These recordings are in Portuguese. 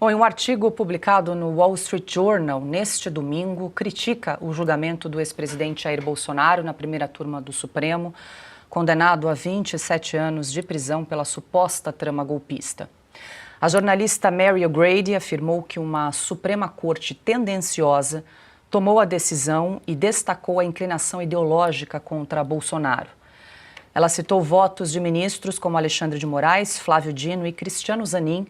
Bom, um artigo publicado no Wall Street Journal neste domingo critica o julgamento do ex-presidente Jair Bolsonaro na primeira turma do Supremo, condenado a 27 anos de prisão pela suposta trama golpista. A jornalista Mary O'Grady afirmou que uma Suprema Corte tendenciosa tomou a decisão e destacou a inclinação ideológica contra Bolsonaro. Ela citou votos de ministros como Alexandre de Moraes, Flávio Dino e Cristiano Zanin,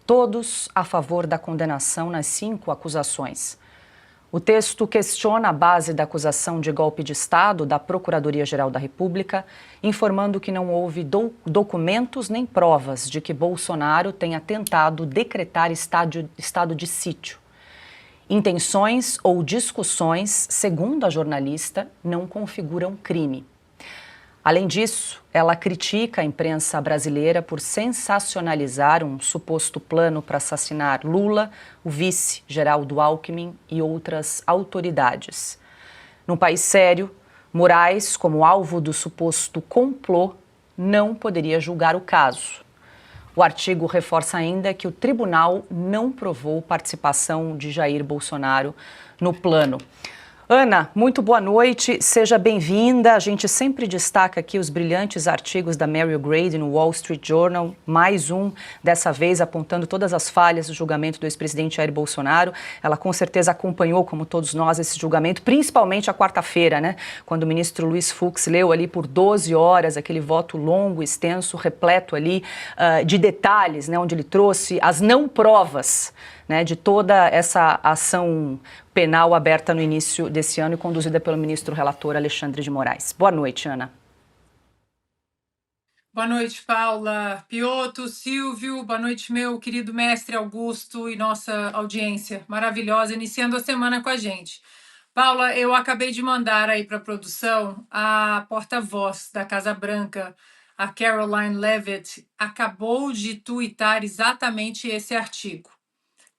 todos a favor da condenação nas 5 acusações. O texto questiona a base da acusação de golpe de Estado da Procuradoria-Geral da República, informando que não houve documentos nem provas de que Bolsonaro tenha tentado decretar estado de sítio. Intenções ou discussões, segundo a jornalista, não configuram crime. Além disso, ela critica a imprensa brasileira por sensacionalizar um suposto plano para assassinar Lula, o vice Geraldo Alckmin e outras autoridades. Num país sério, Moraes, como alvo do suposto complô, não poderia julgar o caso. O artigo reforça ainda que o tribunal não provou participação de Jair Bolsonaro no plano. Ana, muito boa noite, seja bem-vinda. A gente sempre destaca aqui os brilhantes artigos da Mary O'Grady no Wall Street Journal, mais um, dessa vez apontando todas as falhas do julgamento do ex-presidente Jair Bolsonaro. Ela com certeza acompanhou, como todos nós, esse julgamento, principalmente a quarta-feira, né? Quando o ministro Luiz Fux leu ali por 12 horas aquele voto longo, extenso, repleto ali de detalhes, né? Onde ele trouxe as não provas, né, de toda essa ação penal aberta no início desse ano e conduzida pelo ministro relator Alexandre de Moraes. Boa noite, Ana. Boa noite, Paula, Piotr, Silvio, boa noite, meu querido mestre Augusto e nossa audiência maravilhosa, iniciando a semana com a gente. Paula, eu acabei de mandar aí para a produção a porta-voz da Casa Branca, a Caroline Leavitt, acabou de tuitar exatamente esse artigo.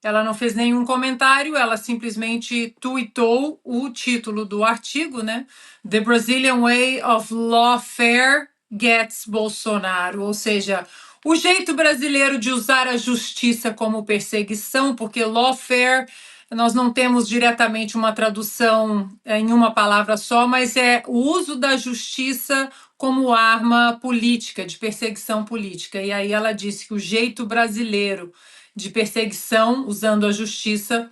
Ela não fez nenhum comentário, ela simplesmente tuitou o título do artigo, né? The Brazilian Way of Lawfare Gets Bolsonaro, ou seja, o jeito brasileiro de usar a justiça como perseguição, porque lawfare nós não temos diretamente uma tradução em uma palavra só, mas é o uso da justiça como arma política, de perseguição política. E aí ela disse que o jeito brasileiro de perseguição, usando a justiça,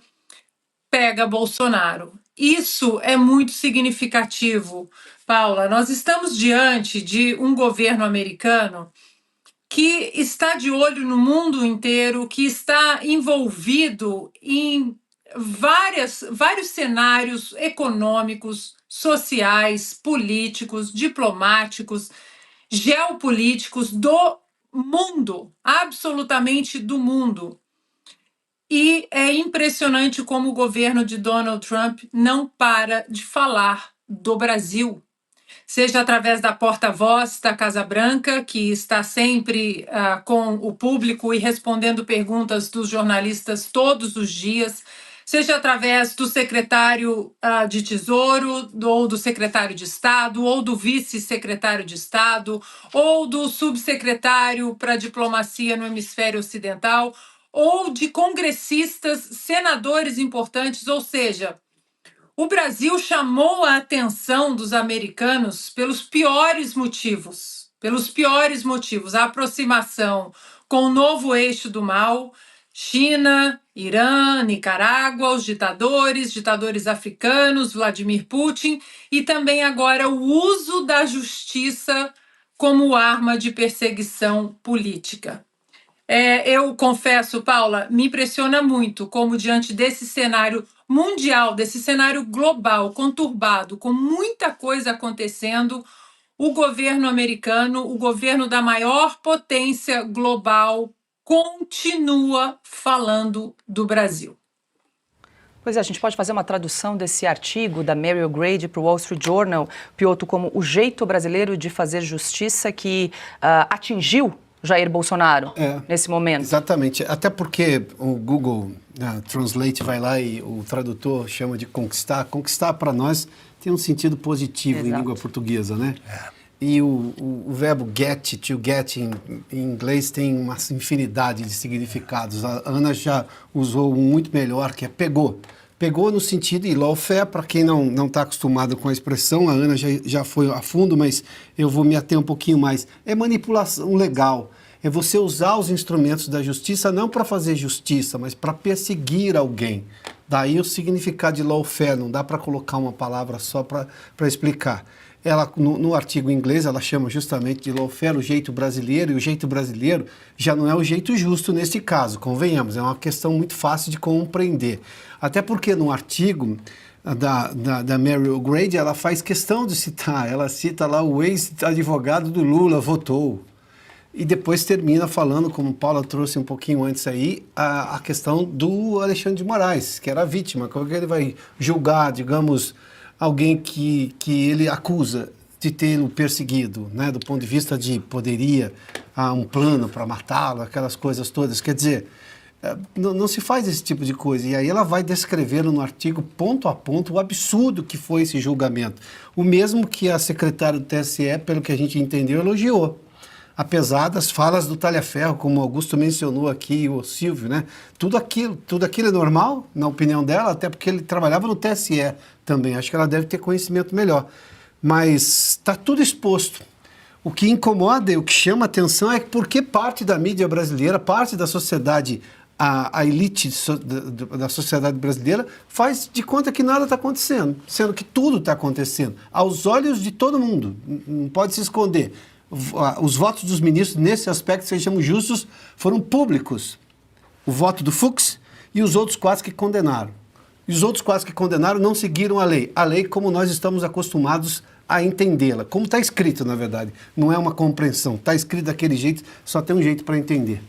pega Bolsonaro. Isso é muito significativo, Paula. Nós estamos diante de um governo americano que está de olho no mundo inteiro, que está envolvido em vários cenários econômicos, sociais, políticos, diplomáticos, geopolíticos do mundo, absolutamente do mundo. E é impressionante como o governo de Donald Trump não para de falar do Brasil, seja através da porta-voz da Casa Branca, que está sempre com o público e respondendo perguntas dos jornalistas todos os dias, seja através do secretário de Tesouro, ou do secretário de Estado, ou do vice-secretário de Estado, ou do subsecretário para a diplomacia no hemisfério ocidental, ou de congressistas, senadores importantes, ou seja, o Brasil chamou a atenção dos americanos pelos piores motivos. A aproximação com o novo eixo do mal, China, Irã, Nicarágua, os ditadores africanos, Vladimir Putin, e também agora o uso da justiça como arma de perseguição política. Eu confesso, Paula, me impressiona muito como diante desse cenário mundial, desse cenário global, conturbado, com muita coisa acontecendo, o governo americano, o governo da maior potência global, continua falando do Brasil. Pois é, a gente pode fazer uma tradução desse artigo da Mary O'Grady para o Wall Street Journal, Piotr, como o jeito brasileiro de fazer justiça que atingiu Jair Bolsonaro nesse momento. Exatamente, até porque o Google Translate vai lá e o tradutor chama de conquistar. Conquistar para nós tem um sentido positivo. Exato. Em língua portuguesa, né? E o verbo get, to get, em inglês tem uma infinidade de significados. A Ana já usou um muito melhor, que é pegou. Pegou no sentido, e lawfare, para quem não está acostumado com a expressão, a Ana já foi a fundo, mas eu vou me ater um pouquinho mais. É manipulação legal. É você usar os instrumentos da justiça não para fazer justiça, mas para perseguir alguém. Daí o significado de lawfare, não dá para colocar uma palavra só para explicar. Ela, no artigo em inglês, ela chama justamente de lawfare o jeito brasileiro, e o jeito brasileiro já não é o jeito justo nesse caso, convenhamos, é uma questão muito fácil de compreender. Até porque no artigo da Mary O'Grady, ela faz questão de citar, ela cita lá o ex-advogado do Lula, votou. E depois termina falando, como Paula trouxe um pouquinho antes aí, a questão do Alexandre de Moraes, que era a vítima, como é que ele vai julgar, digamos, alguém que ele acusa de tê-lo perseguido, né, do ponto de vista de poderia, um plano para matá-lo, aquelas coisas todas. Quer dizer, não se faz esse tipo de coisa. E aí ela vai descrevendo no artigo, ponto a ponto, o absurdo que foi esse julgamento. O mesmo que a secretária do TSE, pelo que a gente entendeu, elogiou. Apesar das falas do talha-ferro, como o Augusto mencionou aqui, o Silvio, né? Tudo aquilo é normal, na opinião dela, até porque ele trabalhava no TSE também. Acho que ela deve ter conhecimento melhor. Mas está tudo exposto. O que incomoda e o que chama atenção é porque parte da mídia brasileira, parte da sociedade, a elite da sociedade brasileira, faz de conta que nada está acontecendo, sendo que tudo está acontecendo, aos olhos de todo mundo, não pode se esconder. Os votos dos ministros, nesse aspecto, sejamos justos, foram públicos. O voto do Fux e os outros 4 que condenaram. E os outros 4 que condenaram não seguiram a lei. A lei como nós estamos acostumados a entendê-la. Como está escrito, na verdade. Não é uma compreensão. Está escrito daquele jeito, só tem um jeito para entender.